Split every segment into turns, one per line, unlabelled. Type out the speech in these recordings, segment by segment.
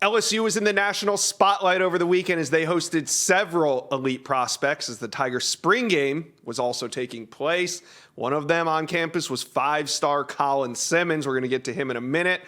LSU was in the national spotlight over the weekend as they hosted several elite prospects as the Tigers spring game was also taking place. One of them on campus was five-star Colin Simmons. We're going to get to him in a minute.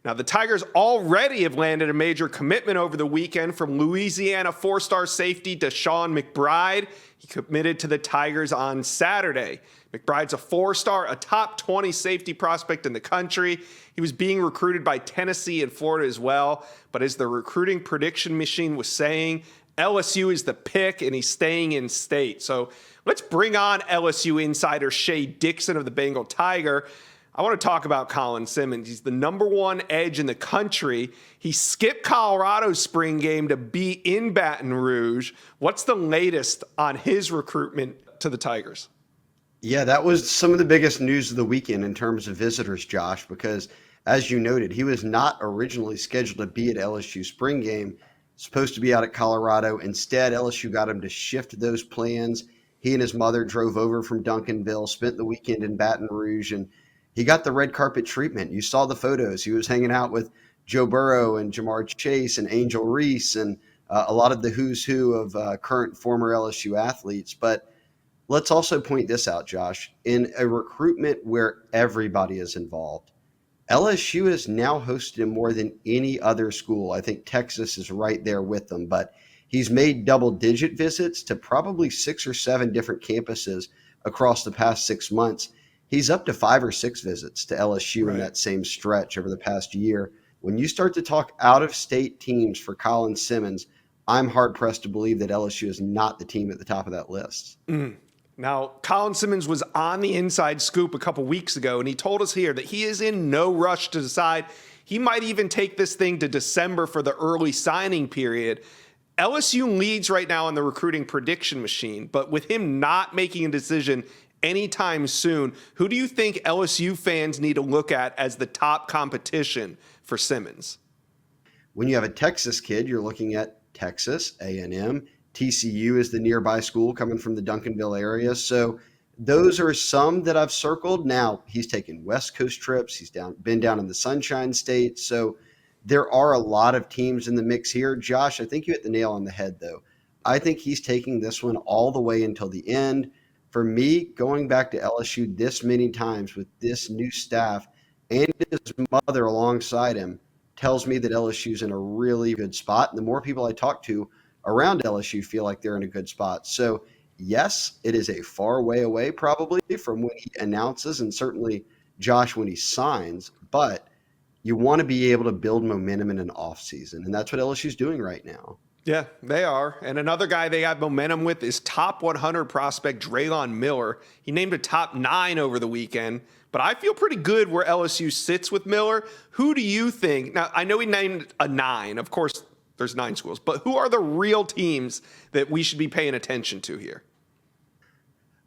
Now, the Tigers already have landed a major commitment over the weekend from Louisiana four-star safety Deshaun McBride. He committed to the Tigers on Saturday. McBride's a four-star, a top 20 safety prospect in the country. He was being recruited by Tennessee and Florida as well. But as the recruiting prediction machine was saying, LSU is the pick and he's staying in state. So let's bring on LSU insider Shea Dixon of the Bengal Tiger. I want to talk about Colin Simmons. He's the number one edge in the country. He skipped Colorado's spring game to be in Baton Rouge. What's the latest on his recruitment to the Tigers?
Yeah, that was some of the biggest news of the weekend in terms of visitors, Josh, because as you noted, he was not originally scheduled to be at LSU spring game, supposed to be out at Colorado. Instead, LSU got him to shift those plans. He and his mother drove over from Duncanville, spent the weekend in Baton Rouge, and he got the red carpet treatment. You saw the photos. He was hanging out with Joe Burrow and Jamar Chase and Angel Reese and a lot of the who's who of current former LSU athletes. But let's also point this out, Josh. In a recruitment where everybody is involved, LSU has now hosted him more than any other school. I think Texas is right there with them, but he's made double-digit visits to probably 6 or 7 different campuses across the past 6 months. He's up to 5 or 6 visits to LSU in that same stretch over the past year. When you start to talk out-of-state teams for Colin Simmons, I'm hard-pressed to believe that LSU is not the team at the top of that list.
Now, Colin Simmons was on the Inside Scoop a couple weeks ago, and he told us here that he is in no rush to decide. He might even take this thing to December for the early signing period. LSU leads right now on the recruiting prediction machine, but with him not making a decision anytime soon, who do you think LSU fans need to look at as the top competition for Simmons?
When you have a Texas kid, you're looking at Texas, A&M. TCU is the nearby school coming from the Duncanville area. So those are some that I've circled. Now, he's taken West Coast trips. He's been down in the Sunshine State. So there are a lot of teams in the mix here. Josh, I think you hit the nail on the head, though. I think he's taking this one all the way until the end. For me, going back to LSU this many times with this new staff and his mother alongside him tells me that LSU's in a really good spot. And the more people I talk to around LSU feel like they're in a good spot. So, yes, it is a far way away probably from when he announces and certainly, Josh, when he signs. But you want to be able to build momentum in an offseason, and that's what LSU's doing right now.
Yeah, they are. And another guy they have momentum with is top 100 prospect Dre'lon Miller. He named a top 9 over the weekend, but I feel pretty good where LSU sits with Miller. Who do you think? Now, I know he named a 9. Of course, there's 9 schools, but who are the real teams that we should be paying attention to here?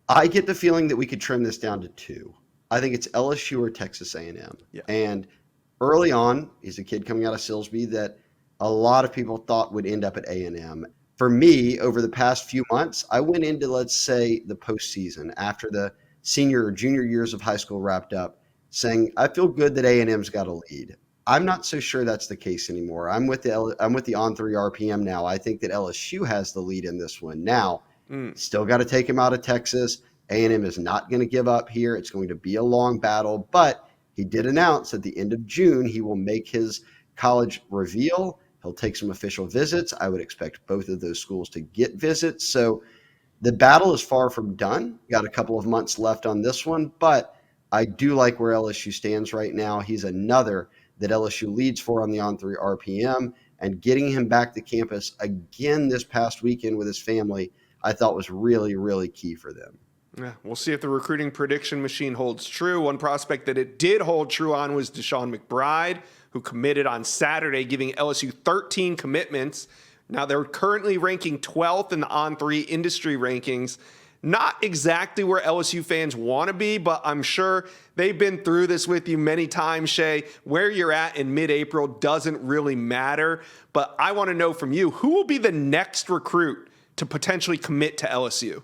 I get the feeling that we could trim this down to 2. I think it's LSU or Texas A&M.
Yeah.
And early on, he's a kid coming out of Silsbee that a lot of people thought would end up at A&M. For me, over the past few months, I went into, let's say, the postseason after the senior or junior years of high school wrapped up, saying, I feel good that A&M's got a lead. I'm not so sure that's the case anymore. I'm with the on 3 RPM now. I think that LSU has the lead in this one. Now, still got to take him out of Texas. A&M is not going to give up here. It's going to be a long battle, but he did announce at the end of June he will make his college reveal. He'll take some official visits. I would expect both of those schools to get visits. So the battle is far from done. Got a couple of months left on this one, but I do like where LSU stands right now. He's another that LSU leads for on the on 3 RPM, and getting him back to campus again this past weekend with his family, I thought was really, really key for them.
Yeah, we'll see if the recruiting prediction machine holds true. One prospect that it did hold true on was Deshaun McBride, who committed on Saturday, giving LSU 13 commitments. Now they're currently ranking 12th in the On3 industry rankings. Not exactly where LSU fans want to be, but I'm sure they've been through this with you many times, Shea. Where you're at in mid-April doesn't really matter. But I want to know from you, who will be the next recruit to potentially commit to LSU?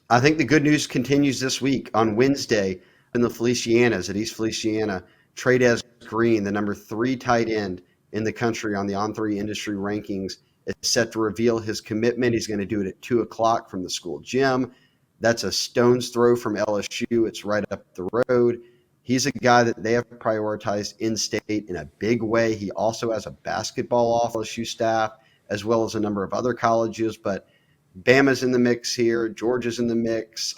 I think the good news continues this week. On Wednesday, in the Felicianas at East Feliciana, Trades Green, the number 3 tight end, in the country on the On3 industry rankings, is set to reveal his commitment. He's going to do it at 2 o'clock from the school gym. That's a stone's throw from LSU. It's right up the road. He's a guy that they have prioritized in-state in a big way. He also has a basketball off LSU staff, as well as a number of other colleges. But Bama's in the mix here. Georgia's in the mix.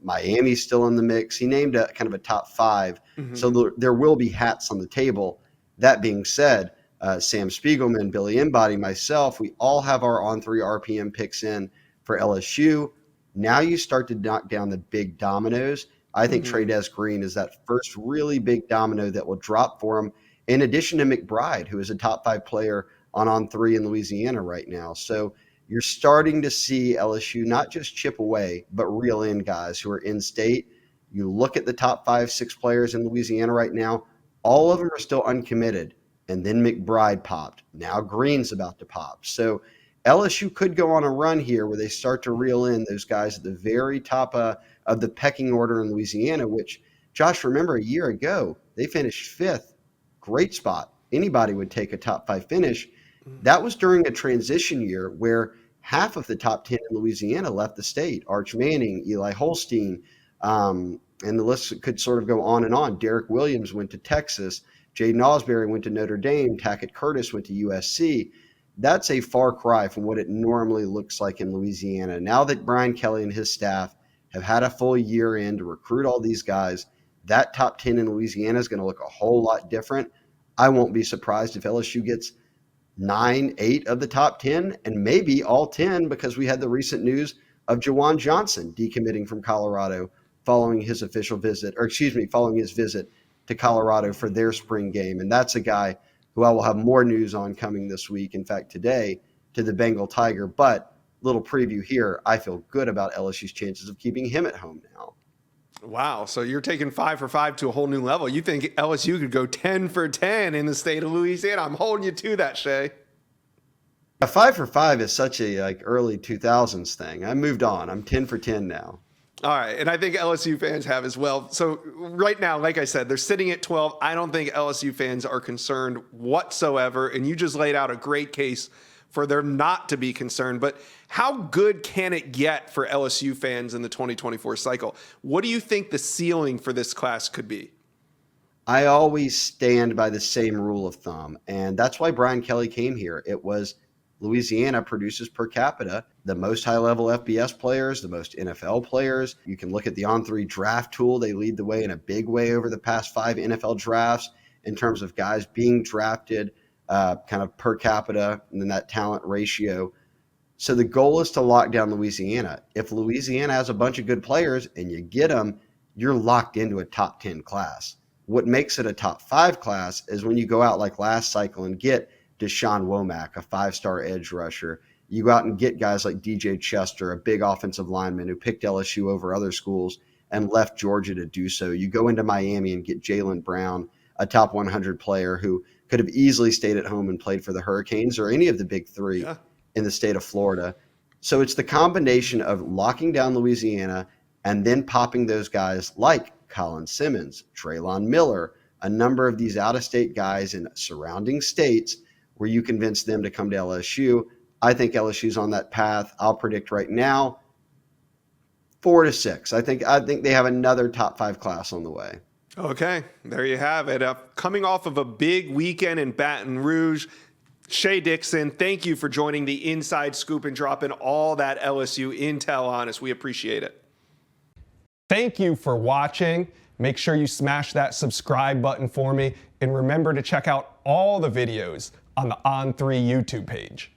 Miami's still in the mix. He named a kind of a top 5. Mm-hmm. So there will be hats on the table. That being said, Sam Spiegelman, Billy Embody, myself, we all have our On3 RPM picks in for LSU. Now you start to knock down the big dominoes. I think Trey'Dez Green is that first really big domino that will drop for him, in addition to McBride, who is a top 5 player on On3 in Louisiana right now. So you're starting to see LSU not just chip away, but reel in guys who are in state. You look at the top 5, 6 players in Louisiana right now, all of them are still uncommitted. And then McBride popped. Now Green's about to pop. So LSU could go on a run here where they start to reel in those guys at the very top of the pecking order in Louisiana, which, Josh, remember a year ago, they finished 5th. Great spot. Anybody would take a top 5 finish. That was during a transition year where half of the top 10 in Louisiana left the state. Arch Manning, Eli Holstein, and the list could sort of go on and on. Derek Williams went to Texas. Jaden Osbury went to Notre Dame. Tackett Curtis went to USC. That's a far cry from what it normally looks like in Louisiana. Now that Brian Kelly and his staff have had a full year in to recruit all these guys, that top 10 in Louisiana is going to look a whole lot different. I won't be surprised if LSU gets 9, 8 of the top 10, and maybe all 10, because we had the recent news of Jawan Johnson decommitting from Colorado following his following his visit to Colorado for their spring game. And that's a guy who I will have more news on coming this week. In fact, today, to the Bengal Tiger. But little preview here, I feel good about LSU's chances of keeping him at home now.
Wow. So you're taking 5 for 5 to a whole new level. You think LSU could go 10 for 10 in the state of Louisiana? I'm holding you to that, Shay.
A 5 for 5 is such a early 2000s thing. I moved on. I'm 10 for 10 now.
All right, and I think LSU fans have as well. So right now, like I said, they're sitting at 12. I don't think LSU fans are concerned whatsoever, and you just laid out a great case for them not to be concerned. But how good can it get for LSU fans in the 2024 cycle? What do you think the ceiling for this class could be?
I always stand by the same rule of thumb, and that's why Brian Kelly came here. It was Louisiana produces per capita the most high-level FBS players, the most NFL players. You can look at the On3 draft tool. They lead the way in a big way over the past 5 NFL drafts in terms of guys being drafted kind of per capita and then that talent ratio. So the goal is to lock down Louisiana. If Louisiana has a bunch of good players and you get them, you're locked into a top 10 class. What makes it a top 5 class is when you go out like last cycle and get Deshaun Womack, a 5-star edge rusher. You go out and get guys like DJ Chester, a big offensive lineman who picked LSU over other schools and left Georgia to do so. You go into Miami and get Jaylen Brown, a top 100 player who could have easily stayed at home and played for the Hurricanes or any of the big 3 in the state of Florida. So it's the combination of locking down Louisiana and then popping those guys like Colin Simmons, Dre'lon Miller, a number of these out-of-state guys in surrounding states where you convince them to come to LSU. I think LSU's on that path. I'll predict right now 4 to 6. I think they have another top 5 class on the way.
Okay, there you have it. Coming off of a big weekend in Baton Rouge, Shay Dixon, thank you for joining the Inside Scoop and dropping all that LSU intel on us. We appreciate it. Thank you for watching. Make sure you smash that subscribe button for me. And remember to check out all the videos on the On3 YouTube page.